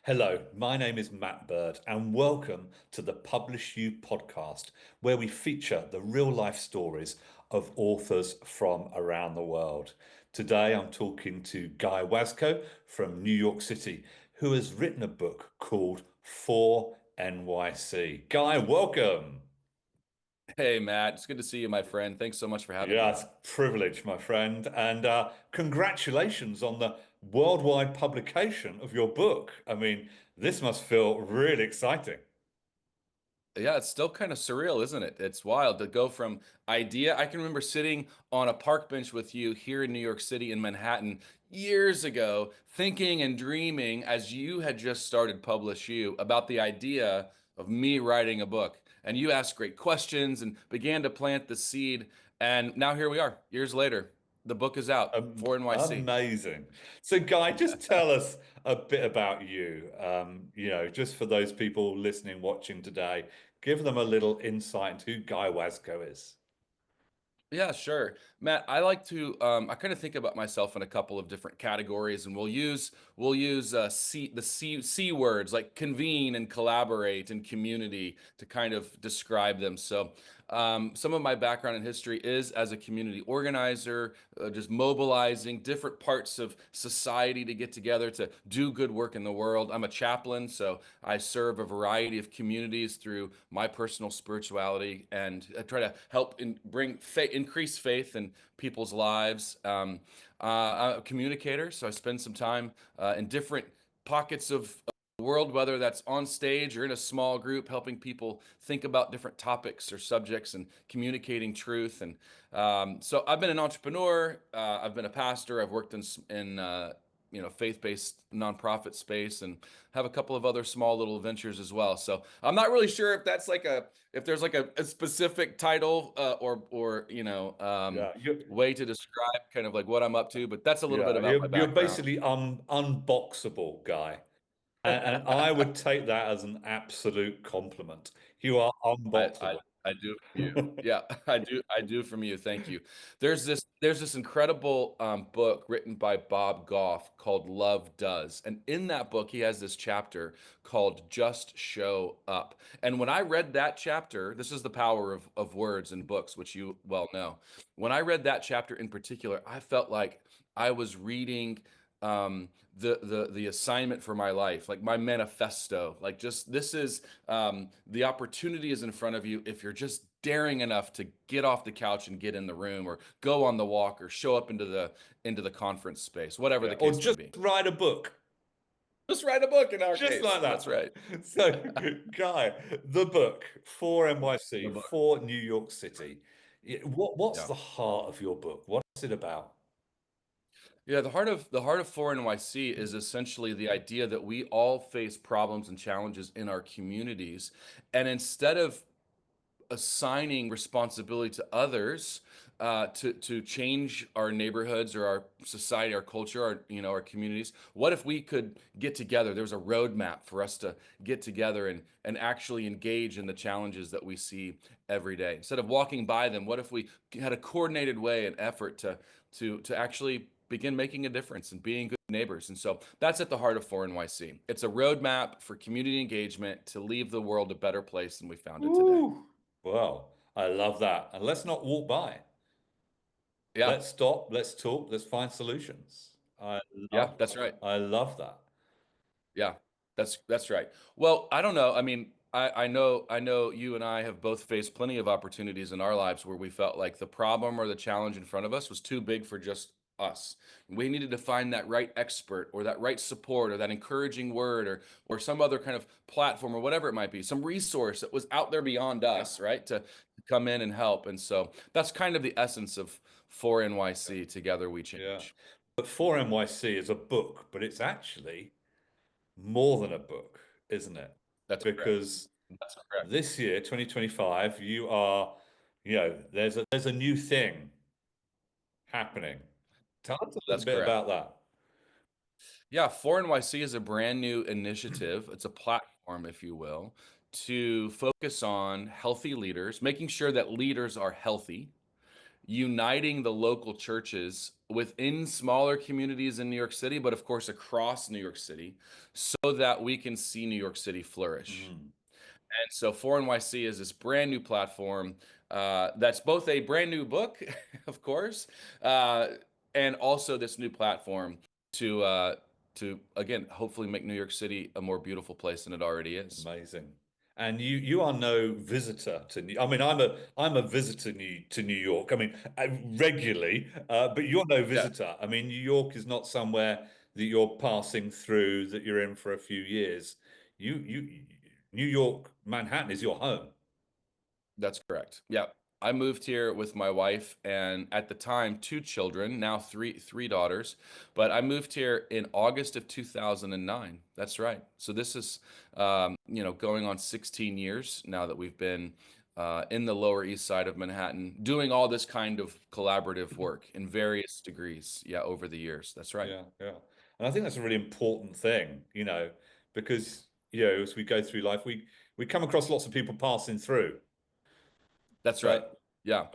Hello, my name is Matt Bird, and welcome to the PublishU Podcast, where we feature the real life stories of authors from around the world. Today, I'm talking to Guy Wasko from New York City, who has written a book called For NYC. Guy, welcome. Hey, Matt. It's good to see you, my friend. Thanks so much for having Yeah, me. it's a privilege, my friend, and congratulations on the worldwide publication of your book. I mean, this must feel really exciting. Yeah, it's still kind of surreal, isn't it? It's wild to go from idea. I can remember sitting on a park bench with you here in New York City in Manhattan years ago, thinking and dreaming as you had just started Publish You about the idea of me writing a book. And you asked great questions and began to plant the seed. And now here we are, years later. The book is out for NYC. Amazing. So, Guy, just tell us a bit about you. Just for those people listening, watching today, give them a little insight into who Guy Wasko is. Yeah, sure. Matt, I like to I kind of think about myself in a couple of different categories, and we'll use C words like convene and collaborate and community to kind of describe them. So some of my background in history is as a community organizer, just mobilizing different parts of society to get together to do good work in the world. I'm a chaplain, so I serve a variety of communities through my personal spirituality, and I try to help increase faith in people's lives. I'm a communicator, so I spend some time in different pockets of the world, whether that's on stage or in a small group, helping people think about different topics or subjects and communicating truth. And so I've been an entrepreneur. I've been a pastor. I've worked in faith-based nonprofit space and have a couple of other small little ventures as well. So I'm not really sure if that's like if there's like a specific title Yeah, you way to describe kind of like what I'm up to, but that's a little bit yeah, about my you're background. basically unboxable, Guy. And I would take that as an absolute compliment. You are I, I unboxable. I do from you. Yeah, I do from you. Thank you. There's this incredible book written by Bob Goff called Love Does. And in that book, he has this chapter called Just Show Up. And when I read that chapter, this is the power of words and books, which you well know. When I read that chapter in particular, I felt like I was reading the assignment for my life, like my manifesto. Like just this is the opportunity is in front of you if you're just daring enough to get off the couch and get in the room or go on the walk or show up into the conference space, whatever Yeah, the or case may just be. write a book, Just write a book in our just like case. That's that. right. So, Guy, the book for The NYC, book. for New York City. What's Yeah. the heart of your book? What's it about? Yeah, the heart of For NYC is essentially the idea that we all face problems and challenges in our communities. And instead of assigning responsibility to others to change our neighborhoods or our society, our culture, our communities. What if we could get together? There's a roadmap for us to get together and actually engage in the challenges that we see every day. Instead of walking by them, what if we had a coordinated way and effort to actually begin making a difference and being good neighbors? And so that's at the heart of For NYC. It's a roadmap for community engagement to leave the world a better place than we found it today. Ooh, well, I love that. And let's not walk by. Yeah. Let's stop, let's talk, let's find solutions. Yeah, that's right. I love that. Yeah, that's right. Well, I don't know. I mean, I know you and I have both faced plenty of opportunities in our lives where we felt like the problem or the challenge in front of us was too big for just us. We needed to find that right expert or that right support or that encouraging word or some other kind of platform or whatever it might be, some resource that was out there beyond Yeah. us, right? To come in and help. And so that's kind of the essence of For NYC, Together We Yeah. Change. But for NYC is a book, but it's actually more than a book, isn't it? That's correct. Because That's correct. this year, 2025, there's a new thing happening. Tell us a little That's bit correct. about that. Yeah, 4NYC is a brand new initiative. It's a platform, if you will, to focus on healthy leaders, making sure that leaders are healthy, uniting the local churches within smaller communities in New York City, but of course across New York City, so that we can see New York City flourish. Mm, And so For NYC is this brand new platform that's both a brand new book, of course, uh, and also this new platform to again hopefully make New York City a more beautiful place than it already is. amazing. And you are no visitor to New. I mean, I'm a visitor to New York. I mean, regularly, but you're no Yeah, visitor. I mean, New York is not somewhere that you're passing through, that you're in for a few years. You New York, Manhattan is your home. that's correct. Yeah. I moved here with my wife and at the time two children, now three daughters, but I moved here in August of 2009. That's right. So this is going on 16 years now that we've been in the Lower East Side of Manhattan doing all this kind of collaborative work in various degrees. Yeah, over the years. That's right. Yeah, yeah. And I think that's a really important thing, because as we go through life, we come across lots of people passing through, That's right. but Yeah.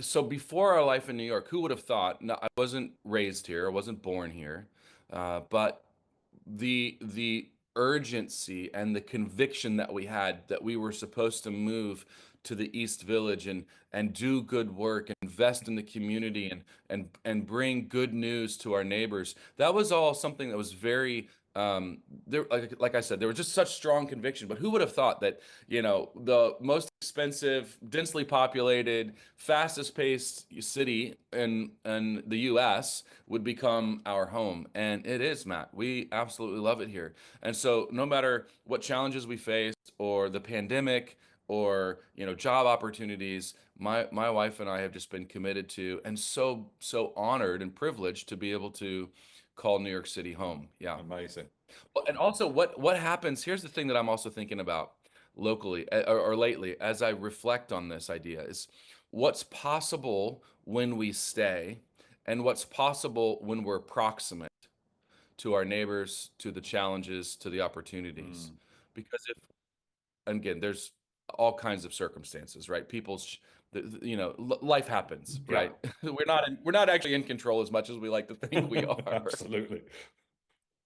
So before our life in New York, who would have thought? No, I wasn't raised here, I wasn't born here, but the urgency and the conviction that we had that we were supposed to move to the East Village and do good work, invest in the community, and bring good news to our neighbors. That was all something that was very there. Like I said, there was just such strong conviction. But who would have thought that the most expensive, densely populated, fastest paced city in the US would become our home. And it is, Matt. We absolutely love it here. And so no matter what challenges we face or the pandemic or job opportunities, my wife and I have just been committed to and so honored and privileged to be able to call New York City home. Yeah. amazing. Well, and also what happens, here's the thing that I'm also thinking about locally or lately as I reflect on this idea is what's possible when we stay and what's possible when we're proximate to our neighbors, to the challenges, to the opportunities. Mm, Because if, and again, there's all kinds of circumstances, right? Life happens, yeah, right? We're not actually in control as much as we like to think we are. absolutely.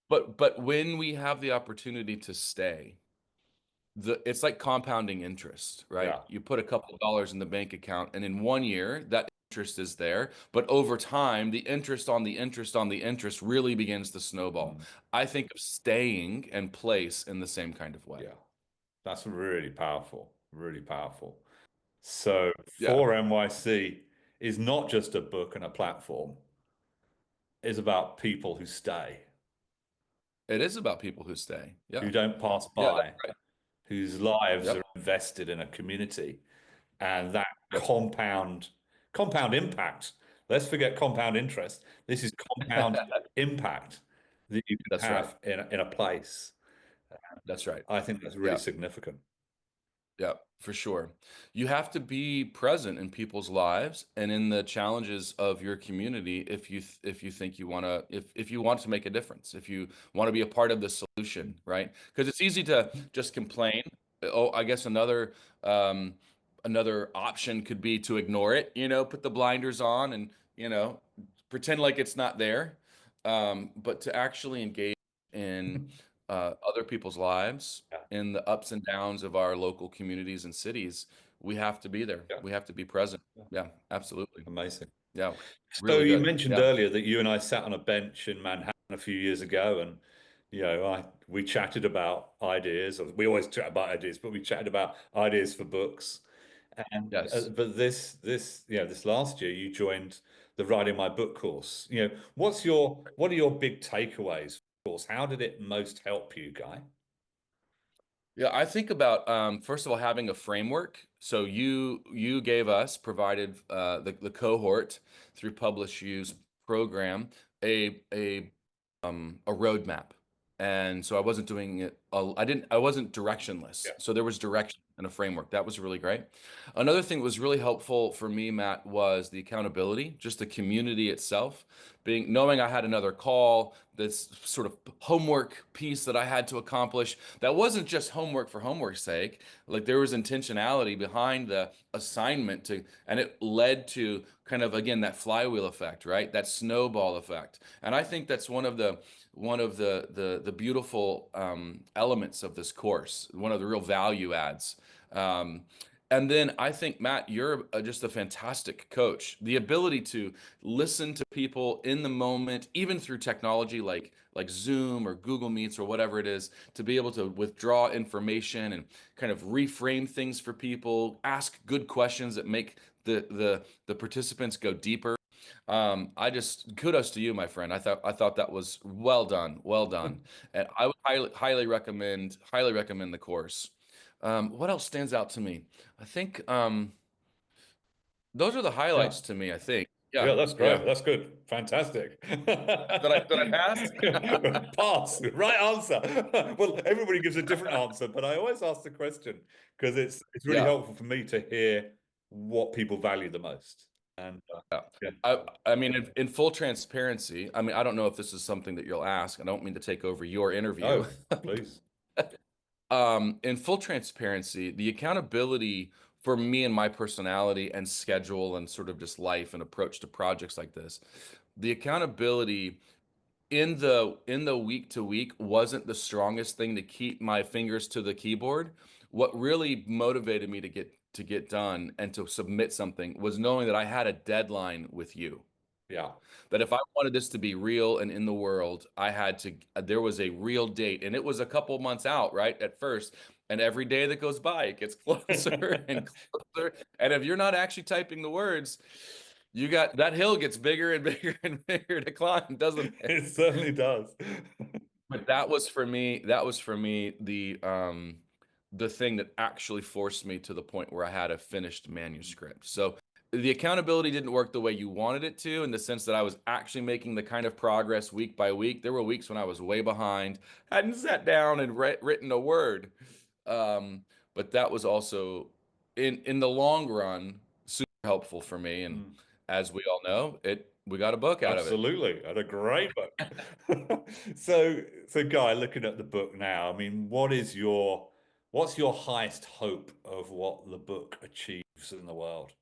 But when we have the opportunity to stay, it's like compounding interest, right? Yeah. You put a couple of dollars in the bank account, and in 1 year, that interest is there. But over time, the interest on the interest on the interest really begins to snowball. Mm, I think of staying and place in the same kind of way. yeah. That's really powerful, really powerful. So Yeah, for NYC is not just a book and a platform, it's about people who stay, it is about people who stay. who Yeah, don't pass yeah, that's by, right. whose lives Yep, are invested in a community, and that that's compound impact. Let's forget compound interest. This is compound impact that you can that's right. have in a place. That's right. I think that's really Yeah. significant. Yeah, for sure. You have to be present in people's lives and in the challenges of your community if you think you want to if you want to make a difference, if you want to be a part of the solution, right? Because it's easy to just complain. Oh, I guess another option could be to ignore it, put the blinders on and, pretend like it's not there. But to actually engage in other people's lives Yeah, in the ups and downs of our local communities and cities, we have to be there. yeah, We have to be present. yeah. Yeah, absolutely. Amazing. Yeah, So really you good. mentioned Yeah. earlier that you and I sat on a bench in Manhattan a few years ago, and we chatted about ideas. Or we always chat about ideas, but we chatted about ideas for books. And Yes. but this last year you joined the Writing My Book course. What are your big takeaways? Course, how did it most help you, Guy? Yeah, I think about first of all having a framework. So you provided the cohort through PublishU's program a roadmap, and so I wasn't doing it I wasn't directionless. Yeah. So there was direction and a framework. That was really great. Another thing that was really helpful for me, Matt, was the accountability, just the community itself, knowing I had another call, this sort of homework piece that I had to accomplish. That wasn't just homework for homework's sake. Like there was intentionality behind the assignment and it led to kind of, again, that flywheel effect, right? That snowball effect. And I think that's one of the beautiful elements of this course, one of the real value adds. And then I think, Matt, you're just a fantastic coach. The ability to listen to people in the moment, even through technology like Zoom or Google Meets or whatever it is, to be able to withdraw information and kind of reframe things for people, ask good questions that make the participants go deeper. I just kudos to you, my friend. I thought that was well done, well done, and I would highly recommend the course. What else stands out to me? I think those are the Yeah. highlights to me. I think. Yeah, Yeah, that's yeah. great. That's good. Fantastic. Did I pass? Pass. Right answer. Well, everybody gives a different answer, but I always ask the question because it's really Yeah, helpful for me to hear what people value the most. And yeah. yeah. I mean, in full transparency, I mean, I don't know if this is something that you'll ask. I don't mean to take over your interview. No, please. In full transparency, the accountability for me and my personality and schedule and sort of just life and approach to projects like this, the accountability in the week to week wasn't the strongest thing to keep my fingers to the keyboard. What really motivated me to get done and to submit something was knowing that I had a deadline with you. Yeah. That if I wanted this to be real and in the world, there was a real date, and it was a couple months out, right, at first. And every day that goes by, it gets closer and closer. And if you're not actually typing the words, you got that hill gets bigger and bigger and bigger to climb, doesn't it? It certainly does. But that was for me the thing that actually forced me to the point where I had a finished manuscript. So the accountability didn't work the way you wanted it to, in the sense that I was actually making the kind of progress week by week. There were weeks when I was way behind, hadn't sat down and written a word. Um, but that was also in the long run super helpful for me. And Mm. as we all know, we got a book out of it. Absolutely, and a great book. So Guy, looking at the book now, I mean, what's your highest hope of what the book achieves in the world?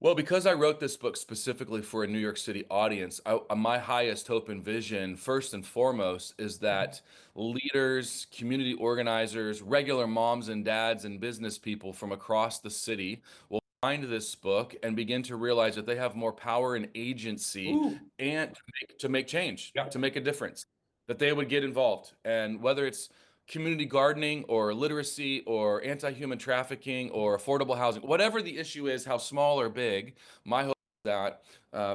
Well, because I wrote this book specifically for a New York City audience, my highest hope and vision, first and foremost, is that leaders, community organizers, regular moms and dads, and business people from across the city will find this book and begin to realize that they have more power and agency Ooh, and to make change, yeah. to make a difference, that they would get involved. And whether it's community gardening or literacy or anti-human trafficking or affordable housing, whatever the issue is, how small or big, my hope is that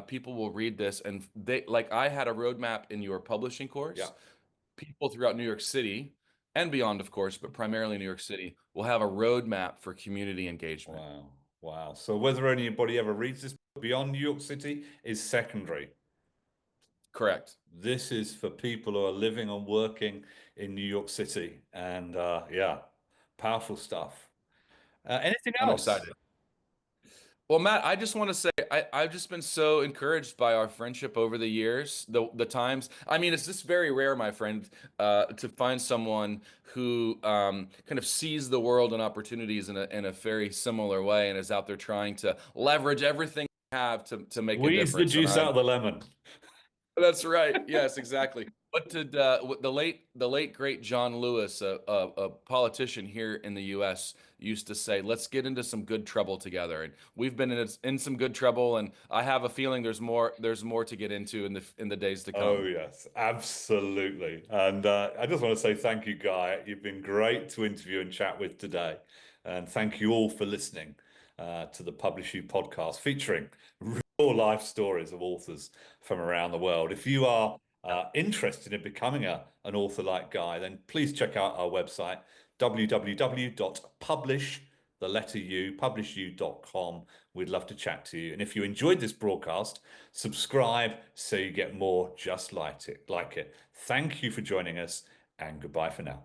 people will read this and like I had a roadmap in your publishing Yeah. course. People throughout New York City and beyond, of course, but primarily New York City, will have a roadmap for community engagement. Wow. Wow. So whether anybody ever reads this book beyond New York City is secondary. Correct. This is for people who are living and working in New York City. And yeah, powerful stuff. Anything I'm else? excited. Well, Matt, I just want to say I've just been so encouraged by our friendship over the years, the times. I mean, it's just very rare, my friend, to find someone who kind of sees the world and opportunities in a very similar way and is out there trying to leverage everything they have to make a Squeeze the difference. And juice out of the lemon. that's right. Yes, exactly. What did the late great John Lewis, a politician here in the U.S., used to say? Let's get into some good trouble together. And we've been in some good trouble, and I have a feeling there's more to get into in the days to Oh, come. yes, absolutely. And I just want to say thank you, Guy. You've been great to interview and chat with today. And thank you all for listening to the PublishU podcast featuring real life stories of authors from around the world. If you are interested in becoming an author like Guy, then please check out our website, publishu.com. We'd love to chat to you. And if you enjoyed this broadcast, subscribe so you get more just like it. Thank you for joining us, and goodbye for now.